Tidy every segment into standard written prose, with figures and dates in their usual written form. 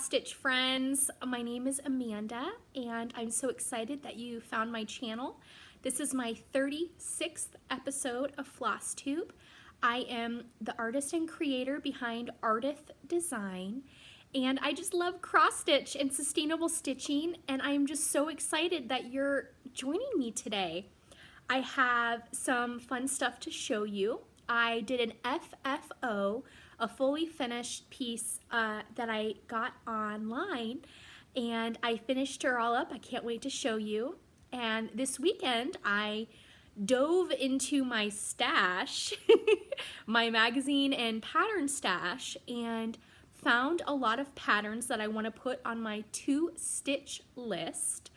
cross stitch friends. My name is Amanda and I'm so excited that you found my channel. This is my 36th episode of Flosstube. I am the artist and creator behind Ardith Design, and I just love cross stitch and sustainable stitching, and I'm just so excited that you're joining me today. I have some fun stuff to show you. I did an FFO, a fully finished piece that I got online, and I finished her all up. I can't wait to show you. And this weekend I dove into my stash, my magazine and pattern stash, and found a lot of patterns that I want to put on my to-stitch list.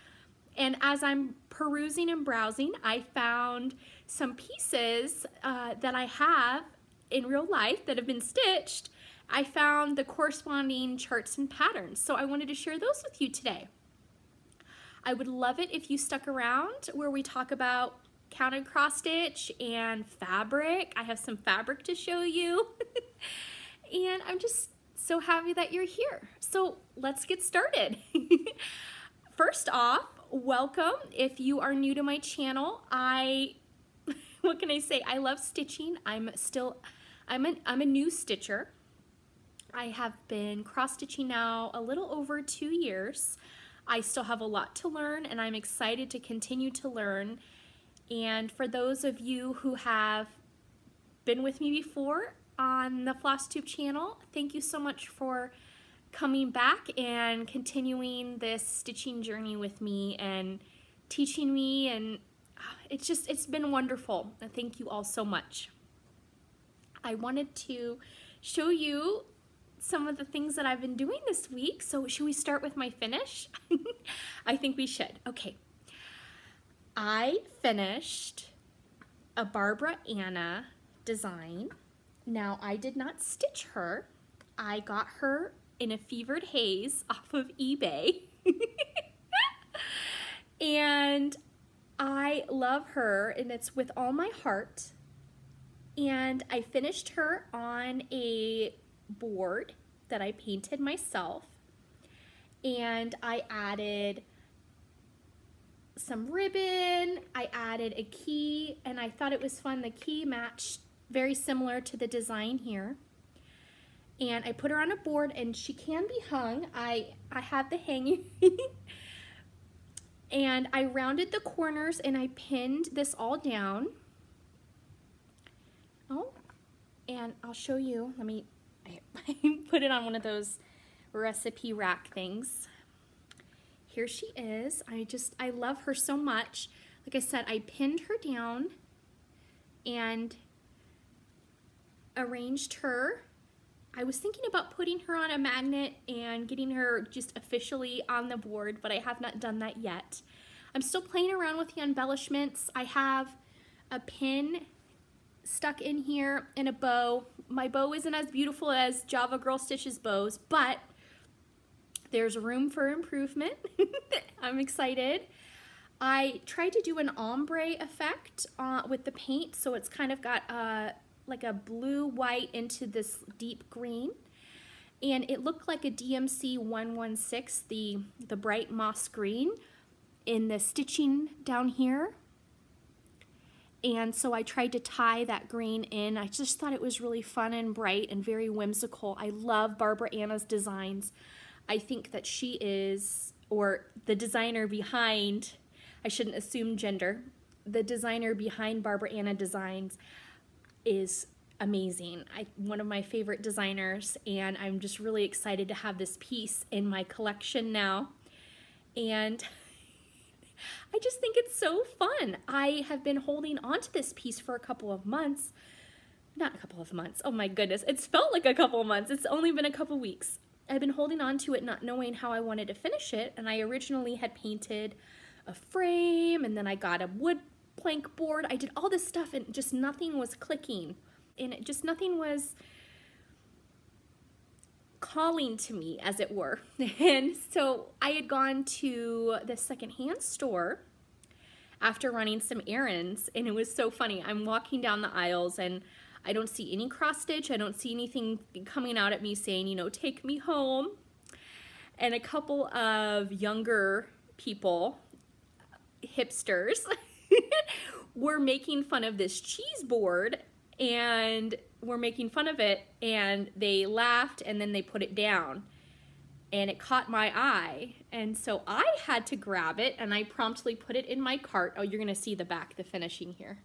And as I'm perusing and browsing, I found some pieces that I have in real life that have been stitched. I found the corresponding charts and patterns, so I wanted to share those with you today. I would love it if you stuck around where we talk about counted cross stitch and fabric. I have some fabric to show you. And I'm just so happy that you're here. So let's get started. First off, welcome. If you are new to my channel, what can I say? I love stitching. I'm a new stitcher. I have been cross stitching now a little over 2 years. I still have a lot to learn, and I'm excited to continue to learn. And for those of you who have been with me before on the Flosstube channel, thank you so much for coming back and continuing this stitching journey with me and teaching me, and it's been wonderful. And thank you all so much. I wanted to show you some of the things that I've been doing this week. So should we start with my finish? I think we should. Okay. I finished a Barbara Anna design. Now, I did not stitch her. I got her in a fevered haze off of eBay. And I love her, and it's with all my heart. And I finished her on a board that I painted myself. And I added some ribbon, I added a key, and I thought it was fun. The key matched very similar to the design here. And I put her on a board, and she can be hung. I have the hanging. And I rounded the corners and I pinned this all down. Oh, and I'll show you. I put it on one of those recipe rack things. Here she is. I love her so much. Like I said, I pinned her down and arranged her. I was thinking about putting her on a magnet and getting her just officially on the board, but I have not done that yet. I'm still playing around with the embellishments. I have a pin stuck in here and a bow. My bow isn't as beautiful as Java Girl Stitch's bows, but there's room for improvement. I'm excited. I tried to do an ombre effect with the paint, so it's kind of got like a blue-white into this deep green. And it looked like a DMC 116, the bright moss green, in the stitching down here. And so I tried to tie that green in. I just thought it was really fun and bright and very whimsical. I love Barbara Anna's designs. I think that she is, or the designer behind, I shouldn't assume gender, the designer behind Barbara Anna Designs is amazing. One of my favorite designers, and I'm just really excited to have this piece in my collection now. And I just think it's so fun. I have been holding on to this piece for a couple of months. Not a couple of months, oh my goodness, it's felt like a couple of months. It's only been a couple weeks. I've been holding on to it not knowing how I wanted to finish it, and I originally had painted a frame, and then I got a wood plank board. I did all this stuff, and just nothing was clicking, and nothing was calling to me, as it were. And so I had gone to the secondhand store after running some errands, and it was so funny. I'm walking down the aisles, and I don't see any cross stitch. I don't see anything coming out at me saying, you know, take me home. and a couple of younger people, hipsters, were making fun of this cheese board, and were making fun of it, and they laughed and then they put it down, and it caught my eye, and so I had to grab it and I promptly put it in my cart. Oh, you're gonna see the back, the finishing here.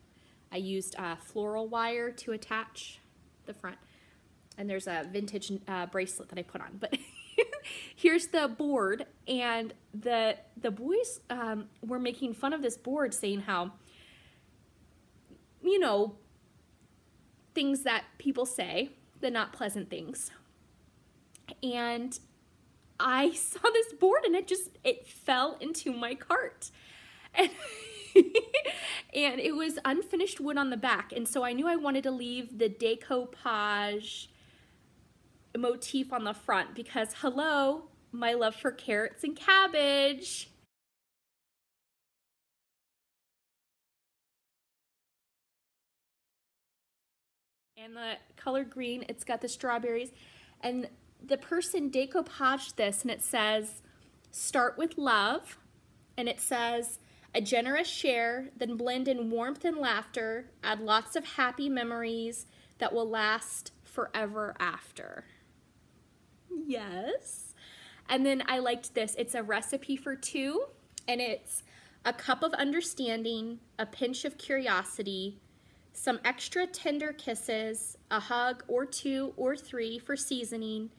I used floral wire to attach the front, and there's a vintage bracelet that I put on, but here's the board, and the boys were making fun of this board, saying how, you know, things that people say, the not pleasant things. And I saw this board and it fell into my cart. And, and it was unfinished wood on the back. And so I knew I wanted to leave the decoupage motif on the front because, hello, my love for carrots and cabbage. And the color green, it's got the strawberries. And the person decoupaged this, and it says, start with love. And it says, a generous share, then blend in warmth and laughter, add lots of happy memories that will last forever after. Yes. And then I liked this. It's a recipe for two, and it's a cup of understanding, a pinch of curiosity, some extra tender kisses, a hug or two or three for seasoning.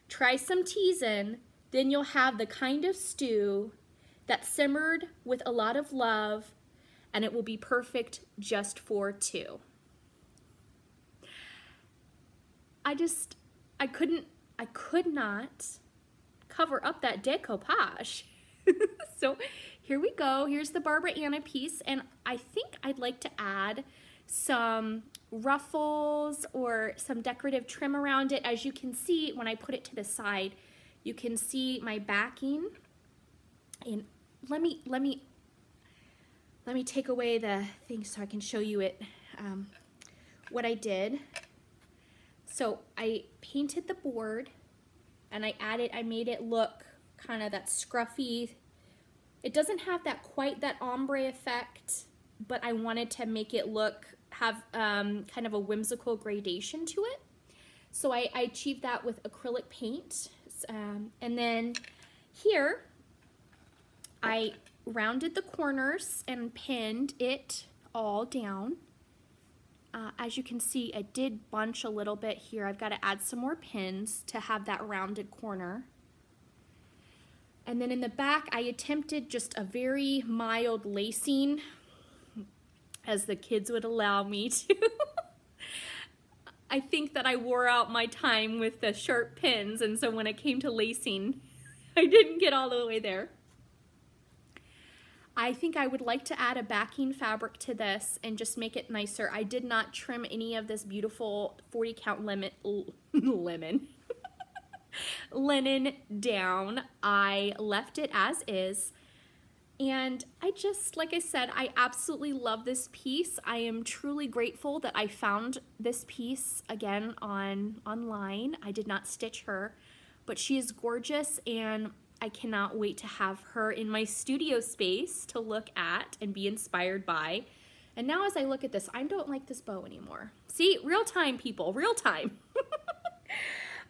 Try some teasing, then you'll have the kind of stew that simmered with a lot of love, and it will be perfect just for two. I could not cover up that decoupage. So here we go. Here's the Barbara Anna piece, and I think I'd like to add some ruffles or some decorative trim around it. As you can see, when I put it to the side, you can see my backing. And let me take away the thing so I can show you it, what I did. So I painted the board, and I made it look kind of that scruffy. It doesn't have quite that ombre effect, but I wanted to make it have kind of a whimsical gradation to it. So I achieved that with acrylic paint. And then here, I rounded the corners and pinned it all down. As you can see, I did bunch a little bit here. I've got to add some more pins to have that rounded corner. And then in the back, I attempted just a very mild lacing, as the kids would allow me to. I think that I wore out my time with the sharp pins, and so when it came to lacing, I didn't get all the way there. I think I would like to add a backing fabric to this and just make it nicer. I did not trim any of this beautiful 40 count linen down. I left it as is. And I just, like I said, I absolutely love this piece. I am truly grateful that I found this piece again online. I did not stitch her, but she is gorgeous, and I cannot wait to have her in my studio space to look at and be inspired by. And now as I look at this, I don't like this bow anymore. See, real time, people, real time.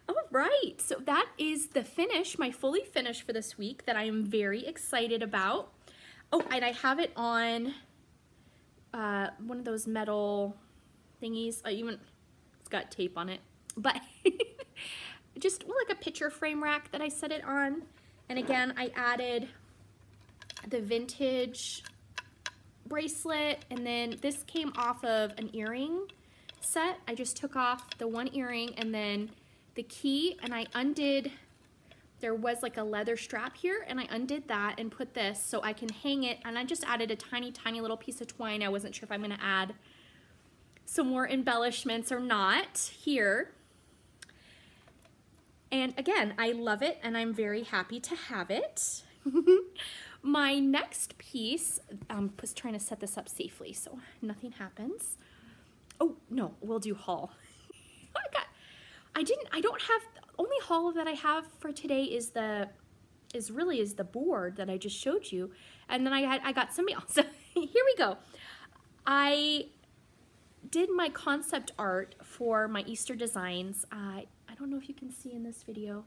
All right, so that is the finish, my fully finished for this week that I am very excited about. Oh, and I have it on one of those metal thingies. It's got tape on it, but just like a picture frame rack that I set it on. And again, I added the vintage bracelet, and then this came off of an earring set. I just took off the one earring and then the key, and I undid, there was like a leather strap here, and I undid that and put this so I can hang it, and I just added a tiny, tiny little piece of twine. I wasn't sure if I'm gonna add some more embellishments or not here. And again, I love it, and I'm very happy to have it. My next piece, was trying to set this up safely so nothing happens. Oh, no, we'll do haul. I don't have, the only haul that I have for today is the really is the board that I just showed you. And then I got some mail. So here we go. I did my concept art for my Easter designs. I don't know if you can see in this video.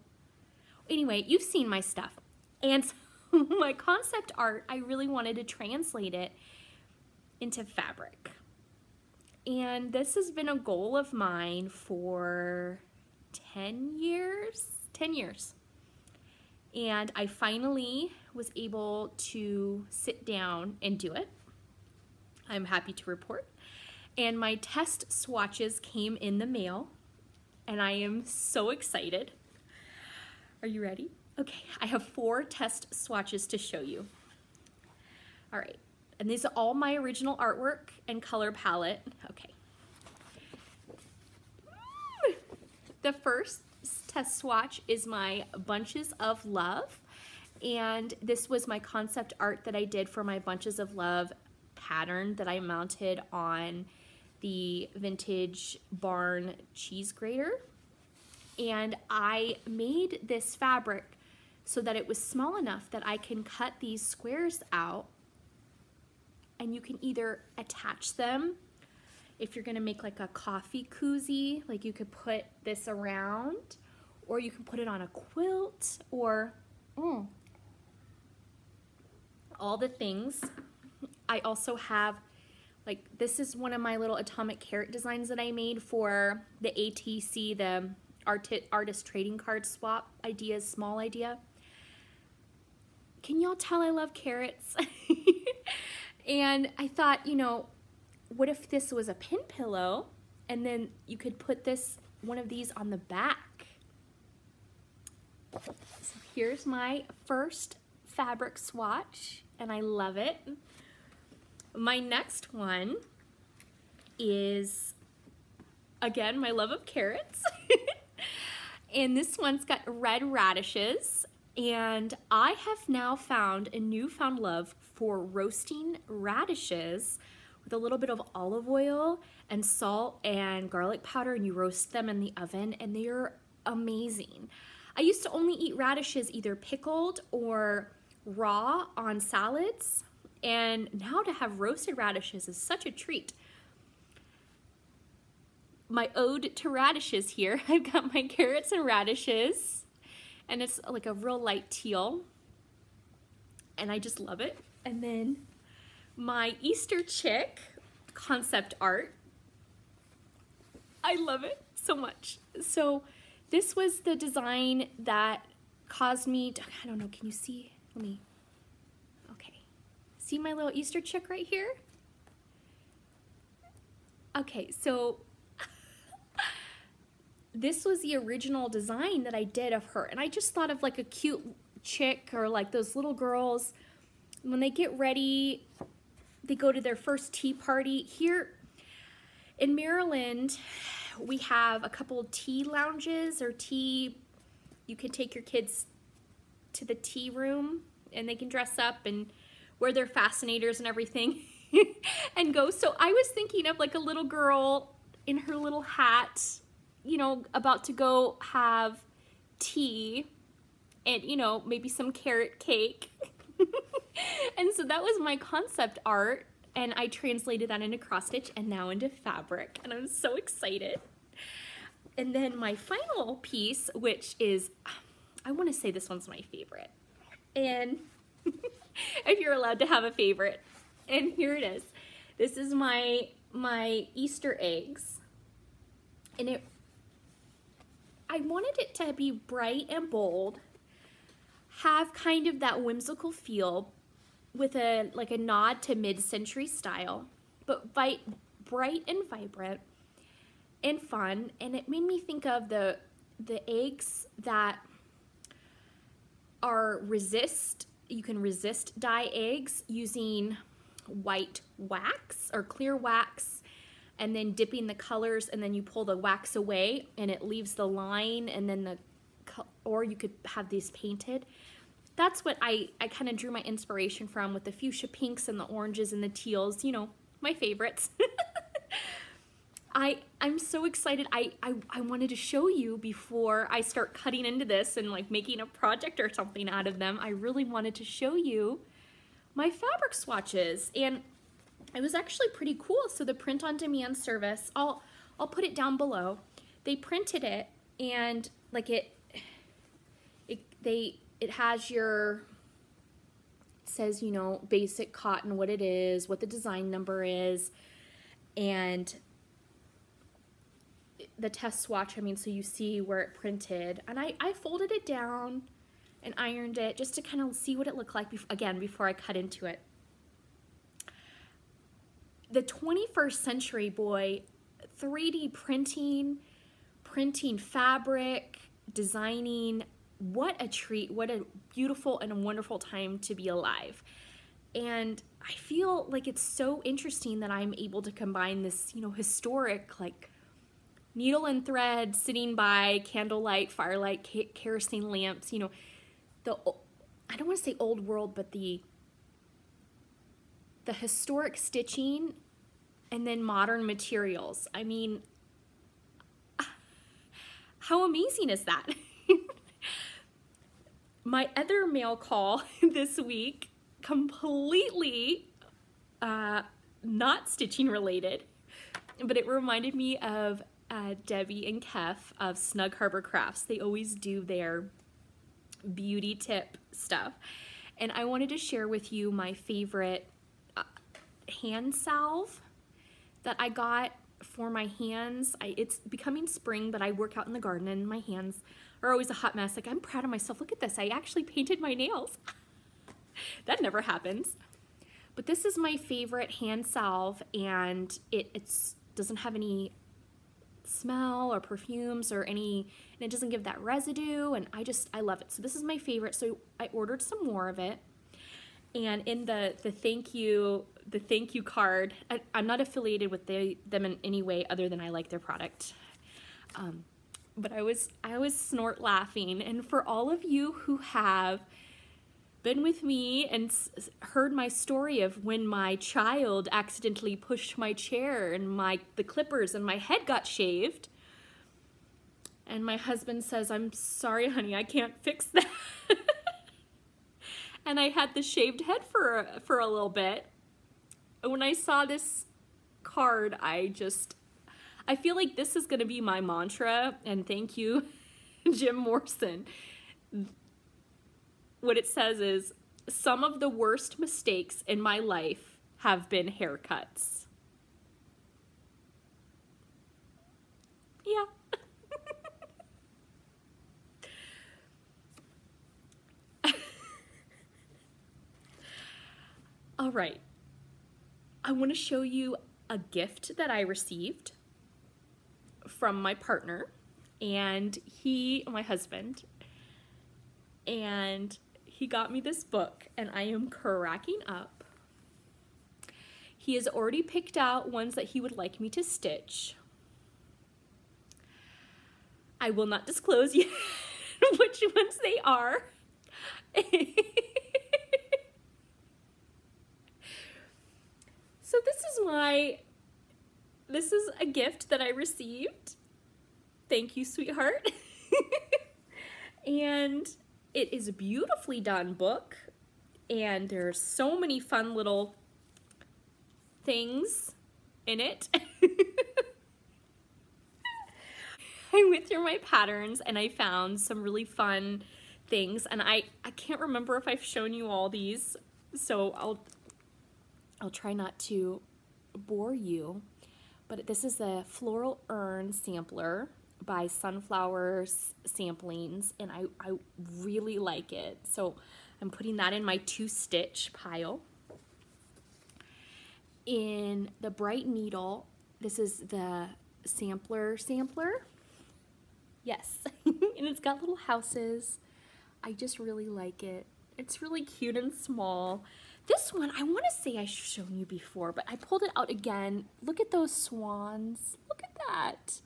Anyway, you've seen my stuff. And so my concept art, I really wanted to translate it into fabric. And this has been a goal of mine for 10 years. 10 years. And I finally was able to sit down and do it. I'm happy to report. And my test swatches came in the mail, and I am so excited. Are you ready? Okay, I have 4 test swatches to show you. All right, and these are all my original artwork and color palette. Okay. The first test swatch is my Bunches of Love, and this was my concept art that I did for my Bunches of Love pattern that I mounted on the vintage barn cheese grater. And I made this fabric so that it was small enough that I can cut these squares out, and you can either attach them if you're gonna make like a coffee koozie, like you could put this around, or you can put it on a quilt, or all the things. I also have, like, this is one of my little atomic carrot designs that I made for the ATC, the artist trading card swap ideas, small idea. Can y'all tell I love carrots? And I thought, you know, what if this was a pin pillow, and then you could put one of these on the back. So here's my first fabric swatch, and I love it. My next one is, again, my love of carrots. And this one's got red radishes, and I have now found a newfound love for roasting radishes with a little bit of olive oil and salt and garlic powder, and you roast them in the oven, and they're amazing. I used to only eat radishes either pickled or raw on salads, and now to have roasted radishes is such a treat. My ode to radishes here. I've got my carrots and radishes, and it's like a real light teal, and I just love it. And then my Easter chick concept art. I love it so much. So this was the design that caused me to, I don't know, can you see? Let me, okay. See my little Easter chick right here? Okay, so this was the original design that I did of her, and I just thought of like a cute chick, or like those little girls when they get ready, they go to their first tea party. Here in Maryland, we have a couple tea lounges, or tea, you can take your kids to the tea room and they can dress up and wear their fascinators and everything and go. So I was thinking of like a little girl in her little hat, you know, about to go have tea and, you know, maybe some carrot cake. And so that was my concept art, and I translated that into cross stitch and now into fabric, and I'm so excited. And then my final piece, which is, I want to say this one's my favorite, and if you're allowed to have a favorite, and here it is. This is my Easter eggs, and I wanted it to be bright and bold, have kind of that whimsical feel with a nod to mid-century style, but bright and vibrant and fun. And it made me think of the eggs that are you can resist dye eggs using white wax or clear wax, and then dipping the colors, and then you pull the wax away and it leaves the line, and then or you could have these painted. That's what I kind of drew my inspiration from, with the fuchsia pinks and the oranges and the teals, you know, my favorites. I'm so excited. I wanted to show you before I start cutting into this and like making a project or something out of them. I really wanted to show you my fabric swatches, and it was actually pretty cool. So the print on demand service, I'll put it down below. They printed it, and like it has your, it says, you know, basic cotton, what it is, what the design number is, and the test swatch, I mean, so you see where it printed. And I folded it down and ironed it just to kind of see what it looked like, again, before I cut into it. The 21st century, boy, 3D printing fabric, designing, what a treat, what a beautiful and a wonderful time to be alive. And I feel like it's so interesting that I'm able to combine this, you know, historic, like, needle and thread, sitting by candlelight, firelight, kerosene lamps, you know, I don't want to say old world, but the historic stitching, and then modern materials. I mean, how amazing is that? My other mail call this week, completely not stitching related, but it reminded me of Debbie and Kef of Snug Harbor Crafts. They always do their beauty tip stuff, and I wanted to share with you my favorite hand salve that I got for my hands. It's becoming spring, but I work out in the garden and my hands are always a hot mess. Like, I'm proud of myself. Look at this. I actually painted my nails. That never happens. But this is my favorite hand salve, and it doesn't have any smell or perfumes or any, and it doesn't give that residue, and I love it. So this is my favorite. So I ordered some more of it, and in the thank you card, I'm not affiliated with them in any way other than I like their product, but I was snort laughing. And for all of you who have been with me and heard my story of when my child accidentally pushed my chair and the clippers and my head got shaved, and my husband says, "I'm sorry, honey, I can't fix that." And I had the shaved head for a little bit. When I saw this card, I feel like this is gonna be my mantra, and thank you, Jim Morrison. What it says is, some of the worst mistakes in my life have been haircuts. Yeah. All right. I want to show you a gift that I received from my partner, and my husband, and he got me this book, and I am cracking up. He has already picked out ones that he would like me to stitch. I will not disclose yet which ones they are. So this is a gift that I received. Thank you, sweetheart. And it is a beautifully done book, and there's so many fun little things in it. I went through my patterns and I found some really fun things, and I can't remember if I've shown you all these, so I'll try not to bore you. But this is the Floral Urn Sampler by Sunflowers Samplings, and I really like it. So I'm putting that in my 2-stitch pile. In the Bright Needle, this is the sampler. Yes, and it's got little houses. I just really like it. It's really cute and small. This one, I want to say I've shown you before, but I pulled it out again. Look at those swans. Look at that.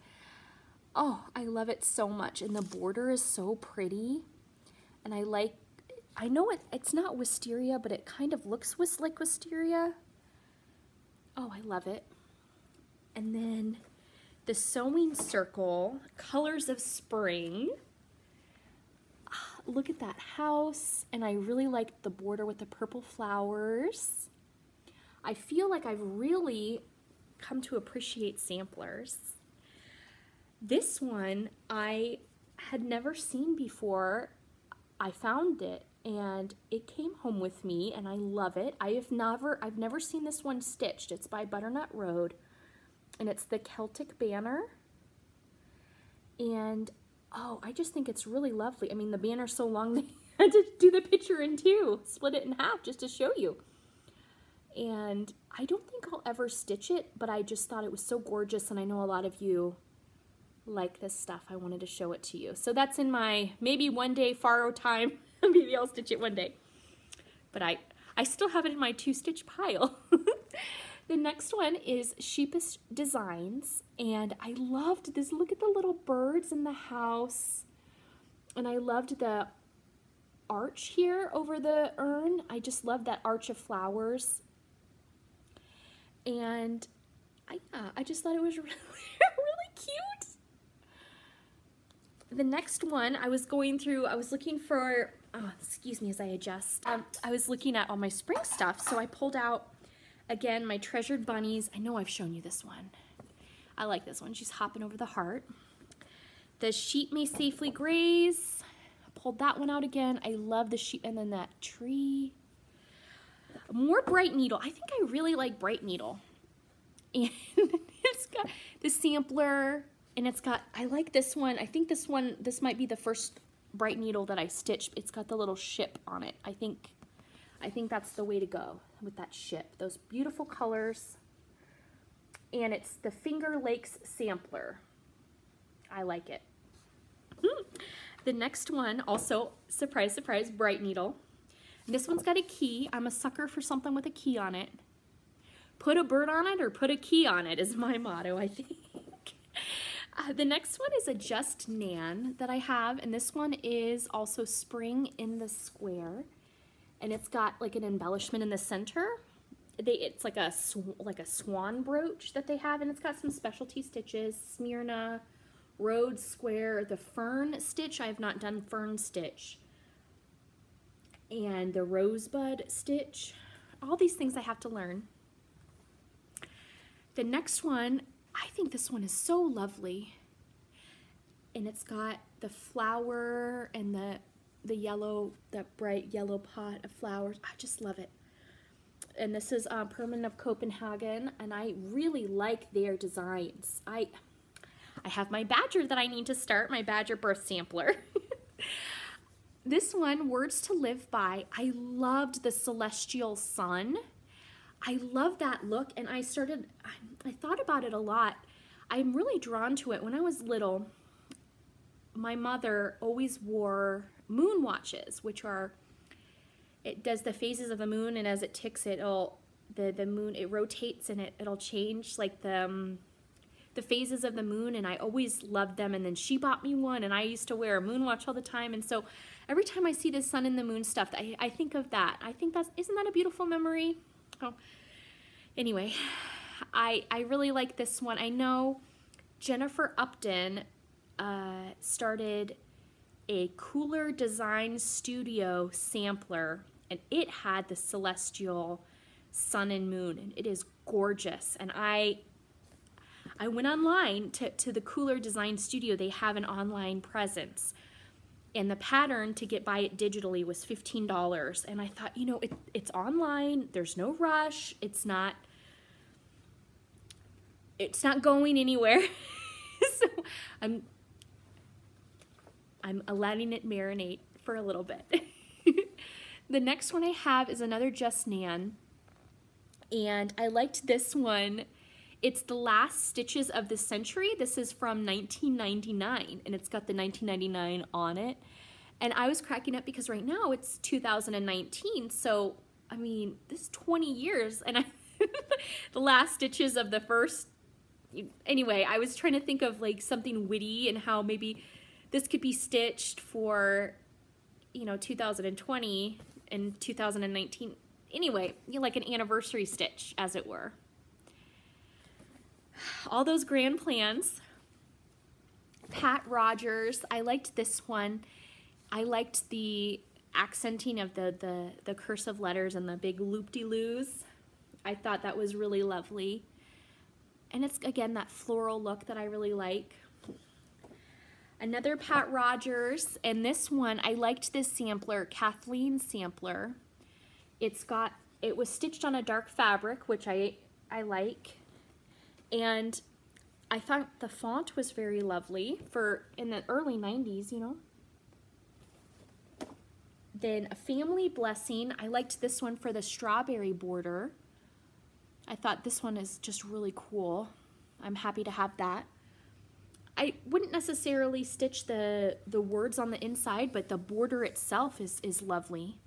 Oh, I love it so much, and the border is so pretty. And I know it's not wisteria, but it kind of looks like wisteria. Oh, I love it. And then the Sewing Circle, Colors of Spring. Look at that house, and I really like the border with the purple flowers. I feel like I've really come to appreciate samplers. This one I had never seen before. I found it and it came home with me and I love it. I've never seen this one stitched. It's by Butternut Road and it's the Celtic Banner. And oh, I just think it's really lovely. I mean, the banner's so long they had to do the picture in two, split it in half just to show you. And I don't think I'll ever stitch it, but I just thought it was so gorgeous, and I know a lot of you like this stuff. I wanted to show it to you. So that's in my maybe one day faro time. Maybe I'll stitch it one day. But I still have it in my 2-stitch pile. The next one is Sheepish Designs, and I loved this. Look at the little birds in the house. And I loved the arch here over the urn. I just love that arch of flowers. And I just thought it was really, really cute. The next one, I was looking for, oh, excuse me as I adjust. I was looking at all my spring stuff, so I pulled out, again, my Treasured Bunnies. I know I've shown you this one. I like this one. She's hopping over the heart. The Sheep May Safely Graze. I pulled that one out again. I love the sheep, and then that tree. More Bright Needle. I think I really like Bright Needle. And it's got the sampler, and it's got, I like this one. I think this might be the first Bright Needle that I stitched. It's got the little ship on it. I think that's the way to go with that ship. Those beautiful colors. And it's the Finger Lakes Sampler. I like it. The next one, also, surprise, surprise, Bright Needle. This one's got a key. I'm a sucker for something with a key on it. Put a bird on it or put a key on it is my motto, I think. The next one is a Just Nan that I have, and this one is also Spring in the Square. And it's got like an embellishment in the center. It's like a swan brooch that they have, and it's got some specialty stitches, Smyrna, Rhodes Square, the fern stitch. I have not done fern stitch. And the rosebud stitch. All these things I have to learn. The next one, I think this one is so lovely. And it's got the flower and the yellow, that bright yellow pot of flowers. I just love it. And this is Permanent of Copenhagen, and I really like their designs. I have my badger that I need to start, my badger birth sampler. This one, Words to Live By, I loved the celestial sun. I love that look, and I thought about it a lot. I'm really drawn to it. When I was little, my mother always wore moon watches, which are, it does the phases of the moon, and as it ticks, the moon, it rotates and it'll change like the phases of the moon, and I always loved them. And then she bought me one, and I used to wear a moon watch all the time. And so every time I see the sun and the moon stuff, I think of that. I think isn't that a beautiful memory? Oh, anyway, I really like this one. I know Jennifer Upton started a Cooler Design Studio sampler, and it had the celestial sun and moon, and it is gorgeous. And I went online to the Cooler Design Studio. They have an online presence, and the pattern to buy it digitally was $15. And I thought, you know, it's online. There's no rush. It's not going anywhere. So I'm letting it marinate for a little bit. The next one I have is another Just Nan, and I liked this one. It's The Last Stitches of the Century. This is from 1999, and it's got the 1999 on it. And I was cracking up because right now it's 2019, so, I mean, this is 20 years, and the last stitches of the first, anyway, I was trying to think of like something witty and how maybe this could be stitched for, you know, 2020 and 2019. Anyway, like an anniversary stitch, as it were. all those grand plans. Pat Rogers, I liked this one. I liked the accenting of the cursive letters and the big loop-de-loos. I thought that was really lovely. And it's, again, that floral look that I really like. Another Pat Rogers, and this one, I liked this sampler, Kathleen Sampler. It was stitched on a dark fabric, which I like. And I thought the font was very lovely for in the early 90s, you know. Then a Family Blessing. I liked this one for the strawberry border. I thought this one is just really cool. I'm happy to have that. I wouldn't necessarily stitch the words on the inside, but the border itself is lovely.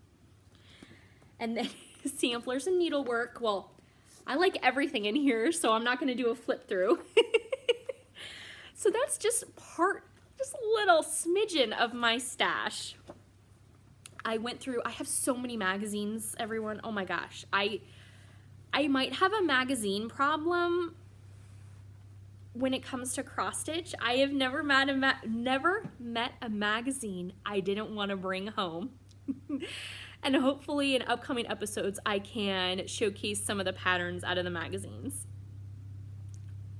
And then samplers and needlework. Well, I like everything in here, so I'm not going to do a flip through. So that's just a little smidgen of my stash. I went through, I have so many magazines, everyone. Oh my gosh. I might have a magazine problem when it comes to cross stitch. I have never met a magazine I didn't want to bring home. And hopefully in upcoming episodes I can showcase some of the patterns out of the magazines.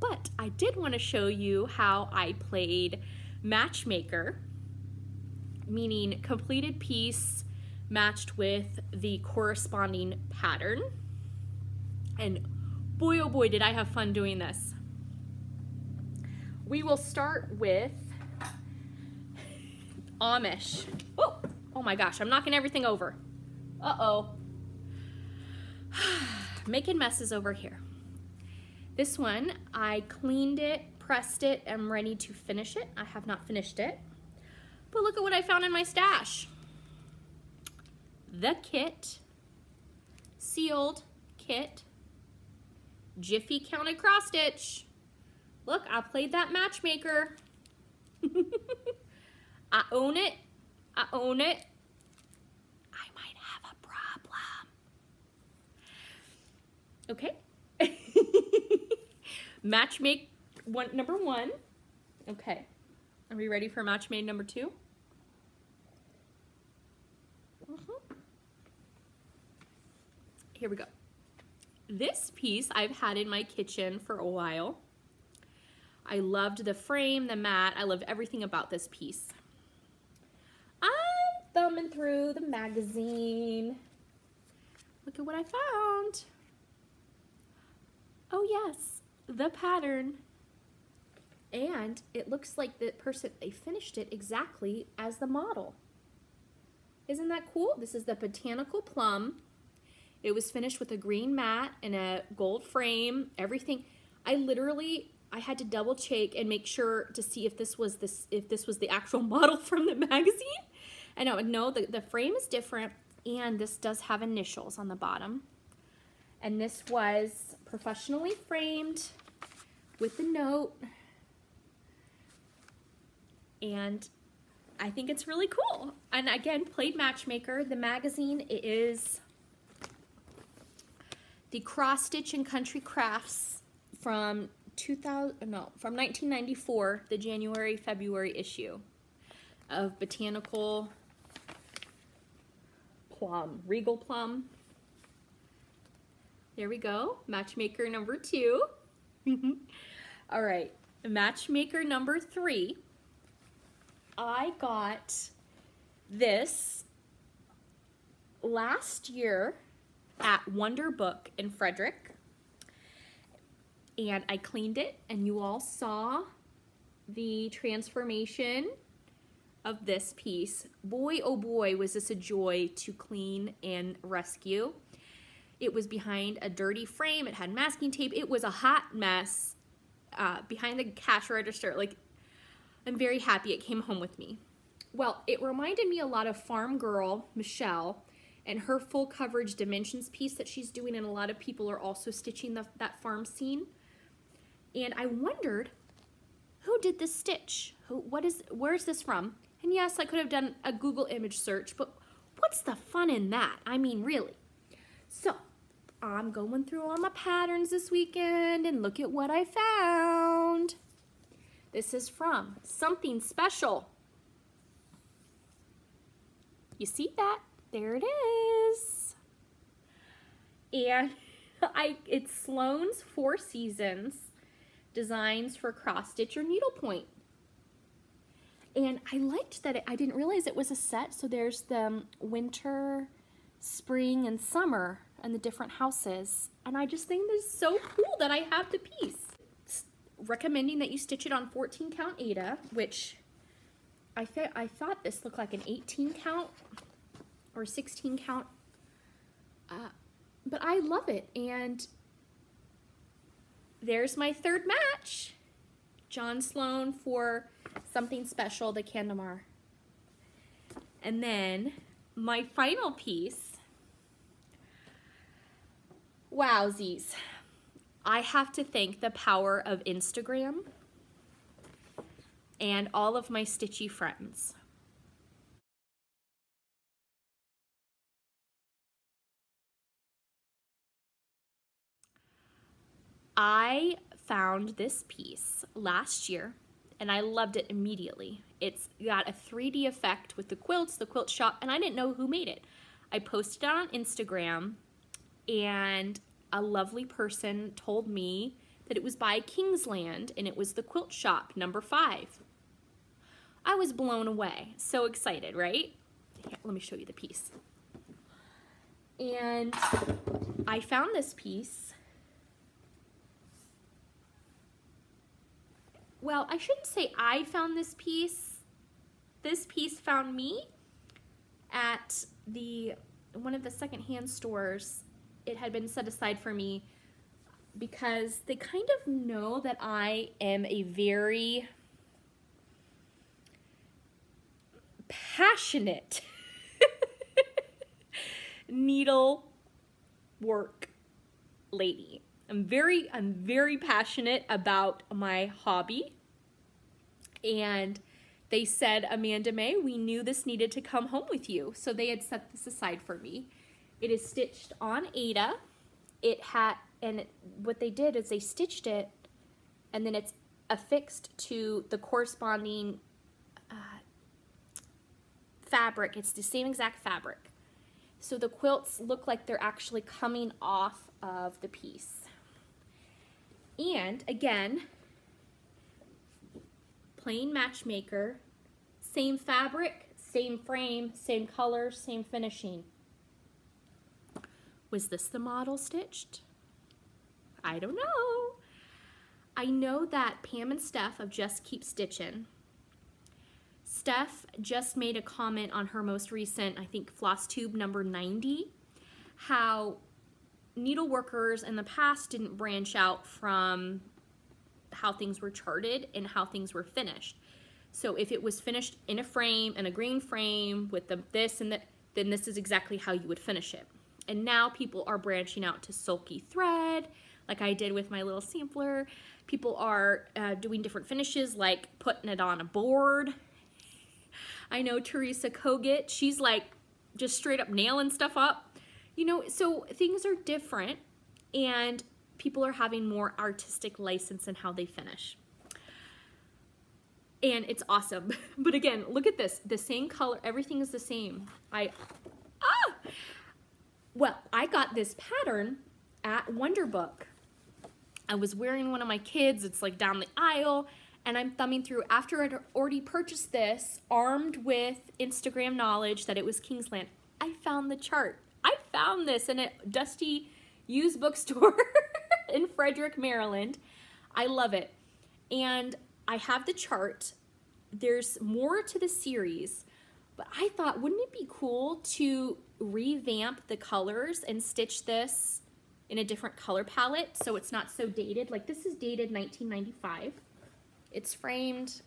But I did want to show you how I played Matchmaker, meaning completed piece matched with the corresponding pattern. And boy oh boy did I have fun doing this. We will start with Amish. Oh my gosh, I'm knocking everything over. Uh-oh. Making messes over here. This one, I cleaned it, pressed it, I'm ready to finish it. I have not finished it. But look at what I found in my stash. The kit, sealed kit, Jiffy counted cross stitch. Look, I played that Matchmaker. I own it. I own it. I might have a problem. Okay. Matchmake number 1. Okay. Are we ready for Matchmade number 2? Here we go. This piece I've had in my kitchen for a while. I loved the frame, the mat. I loved everything about this piece. I'm thumbing through the magazine. Look at what I found. Oh yes, the pattern. And it looks like the person, they finished it exactly as the model. Isn't that cool? This is the Botanical Plum. It was finished with a green mat and a gold frame, everything. I had to double check and make sure to see if this was the actual model from the magazine. And I would know the frame is different, and this does have initials on the bottom. And this was professionally framed with the note. And I think it's really cool. And again, played Matchmaker. The magazine is the Cross Stitch and Country Crafts from 1994, the January-February issue of Botanical Plum, Regal Plum. There we go, Matchmaker number 2. All right, Matchmaker number 3. I got this last year at Wonder Book in Frederick. And I cleaned it, and you all saw the transformation of this piece. Boy, oh boy, was this a joy to clean and rescue. It was behind a dirty frame. It had masking tape. It was a hot mess behind the cash register. Like, I'm very happy it came home with me. Well, it reminded me a lot of Farm Girl Michelle and her full coverage dimensions piece that she's doing, and a lot of people are also stitching that farm scene. And I wondered, who did this stitch? Where's this from? And yes, I could have done a Google image search, but what's the fun in that? I mean, really. So, I'm going through all my patterns this weekend and look at what I found. This is from Something Special. You see that? There it is. And it's Sloan's Four Seasons Designs for Cross Stitch or Needlepoint. And I liked that I didn't realize it was a set. So there's the winter, spring, and summer and the different houses. And I just think this is so cool that I have the piece. It's recommending that you stitch it on 14 count Aida, which I thought this looked like an 18 count or 16 count. But I love it. And there's my third match. John Sloan for Something Special, the Candemar. And then my final piece, wowsies. I have to thank the power of Instagram and all of my stitchy friends. I found this piece last year and I loved it immediately. It's got a 3D effect with the quilts, the quilt shop, and I didn't know who made it. I posted it on Instagram and a lovely person told me that it was by Kingsland and it was the quilt shop number 5. I was blown away. So excited, right? Here, let me show you the piece. And I found this piece. Well, I shouldn't say I found this piece. This piece found me at one of the secondhand stores. It had been set aside for me because they kind of know that I am a very passionate needle work lady. I'm very passionate about my hobby. And they said, Amanda May, we knew this needed to come home with you. So they had set this aside for me. It is stitched on Aida. What they did is they stitched it and then it's affixed to the corresponding fabric. It's the same exact fabric. So the quilts look like they're actually coming off of the piece. And again, plain Matchmaker, same fabric, same frame, same color, same finishing. Was this the model stitched? I don't know. I know that Pam and Steph of Just Keep Stitching. Steph just made a comment on her most recent, I think, Flosstube number 90, how needle workers in the past didn't branch out from how things were charted and how things were finished. So if it was finished in a frame, in a green frame with this and that, then this is exactly how you would finish it. And now people are branching out to sulky thread, like I did with my little sampler. People are doing different finishes, like putting it on a board. I know Teresa Kogut, she's like just straight up nailing stuff up. You know, so things are different and people are having more artistic license in how they finish. And it's awesome. But again, look at this, the same color, everything is the same. Well, I got this pattern at Wonderbook. I was wearing one of my kids, it's like down the aisle, and I'm thumbing through after I'd already purchased this, armed with Instagram knowledge that it was Kingsland. I found the chart. I found this in a dusty used bookstore in Frederick, Maryland. I love it. And I have the chart. There's more to the series, but I thought, wouldn't it be cool to revamp the colors and stitch this in a different color palette so it's not so dated? Like this is dated 1995. It's framed.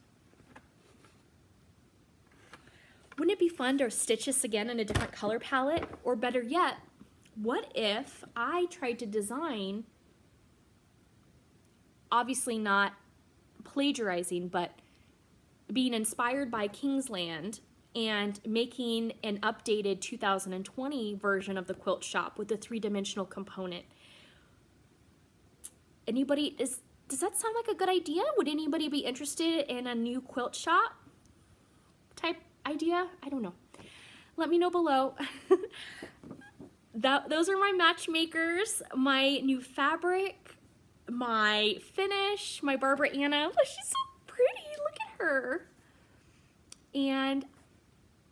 Wouldn't it be fun to stitch this again in a different color palette? Or better yet, what if I tried to design, obviously not plagiarizing, but being inspired by Kingsland, and making an updated 2020 version of the quilt shop with the 3-dimensional component. Anybody, does that sound like a good idea? Would anybody be interested in a new quilt shop type idea? I don't know. Let me know below. Those are my matchmakers, my new fabric, my finish, my Barbara Anna. Oh, she's so pretty, look at her. And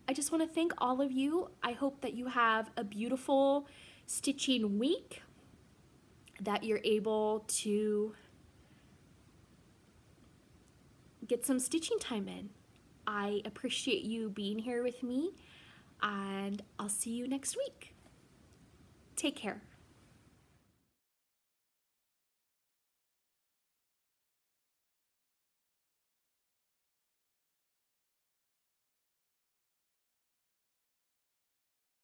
I just want to thank all of you. I hope that you have a beautiful stitching week, that you're able to get some stitching time in. I appreciate you being here with me, and I'll see you next week. Take care.